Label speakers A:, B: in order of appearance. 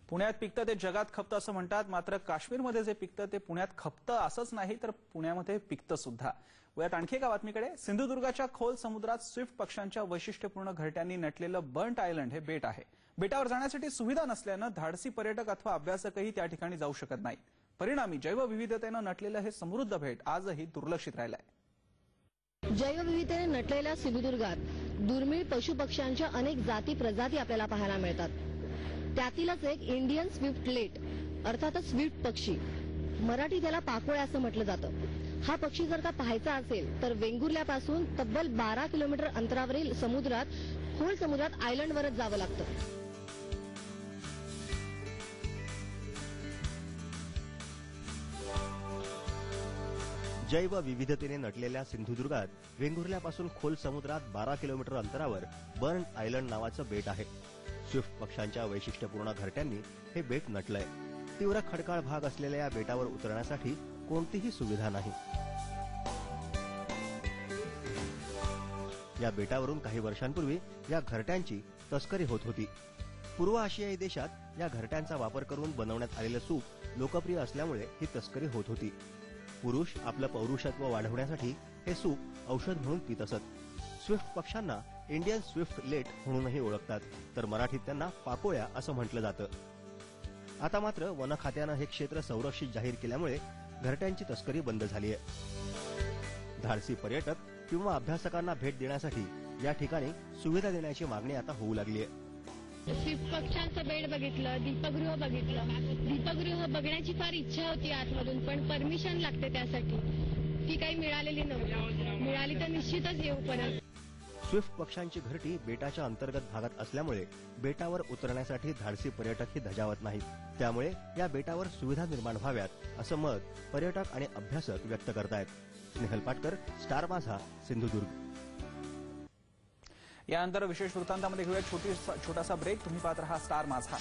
A: पुण्यात पिकतं ते जगात खपतं असं म्हणतात, मात्र काश्मीरमध्ये जे पिकतं ते पुण्यात खपतं असंच नाही तर पुण्यामध्ये पिकतं सुद्धा। वयात आणखी एका बातमीकडे। सिंधुदुर्गाच्या खोल समुद्रात स्विफ्ट पक्ष्यांच्या वैशिष्ट्यपूर्ण घरट्यांनी नटलेलं बर्न्ट आयलंड हे बेट आहे। बेटावर जाण्यासाठी सुविधा नसल्यानं धाडसी पर्यटक अथवा अभ्यासकही त्या ठिकाणी जाऊ शकत नाहीत। परिणामी जैवविविधतेनं नटलेलं हे समृद्ध बेट आजही दुर्लक्षित राहिलंय।
B: जैवविविधतेने नटलेल्या सिंधुदुर्गात दुर्मिळ पशुपक्ष्यांच्या अनेक जाती प्रजाती आपल्याला पाहायला मिळतात। त्यातीलच एक इंडियन स्विफ्ट लेट अर्थातच स्विफ्ट पक्षी, मराठी त्याला पाकोळ्या असं म्हटलं जातं। हा पक्षी जर का पाहायचा असेल तर वेंगुर्ल्यापासून तब्बल 12 किलोमीटर अंतरावरील समुद्रात खोल समुद्रात आयलंडवरच जावं लागतं।
C: जैवविविधतेने नटलेल्या सिंधुदुर्गात वेंगुर्ल्यापासून खोल समुद्रात 12 किलोमीटर अंतरावर बर्न्ट आयलंड नावाचं बेट आहे। स्विफ्ट पक्ष्यांच्या वैशिष्ट्यपूर्ण घरट्यांनी हे बेट नटलंय। तीव्र खडकाळ भाग असलेल्या या बेटावर उतरण्यासाठी कोणतीही सुविधा नाही। या बेटावरून काही वर्षांपूर्वी या घरट्यांची तस्करी होत होती। पूर्व आशियाई देशात या घरट्यांचा वापर करून बनवण्यात आलेलं सूप लोकप्रिय असल्यामुळे ही तस्करी होत होती। पुरुष आपलं पौरुषत्व वाढवण्यासाठी हे सूप औषध म्हणून पित असत। स्विफ्ट पक्ष्यांना इंडियन स्विफ्ट लेट म्हणूनही ओळखतात, तर मराठीत त्यांना पाकोळ्या असं म्हटलं जातं। आता मात्र वन खात्यानं हे क्षेत्र संरक्षित जाहीर केल्यामुळे घरट्यांची तस्करी बंद झाली आहे। धाडसी पर्यटक किंवा अभ्यासकांना भेट देण्यासाठी या ठिकाणी सुविधा देण्याची मागणी आता होऊ लागली आहे।
D: स्विफ्ट पक्ष्यांचं बेड बघितलं, दीपगृह बघितलं। दीपगृह बघण्याची फार इच्छा होती आतमधून, पण परमिशन लागते त्यासाठी, ती काही मिळालेली नव्हती। मिळाली तर निश्चितच येऊ परत।
C: स्विफ्ट पक्ष्यांची घरटी बेटाच्या अंतर्गत भागात असल्यामुळे बेटावर उतरण्यासाठी धाडसी पर्यटकही धजावत नाहीत। त्यामुळे या बेटावर सुविधा निर्माण व्हाव्यात असं मत पर्यटक आणि अभ्यासक व्यक्त करतायत। स्नेहल पाटकर, स्टार माझा, सिंधुदुर्ग।
A: यानंतर विशेष वृत्तांतामध्ये घेऊया छोटासा ब्रेक। तुम्ही पाहत रहा स्टार माझा।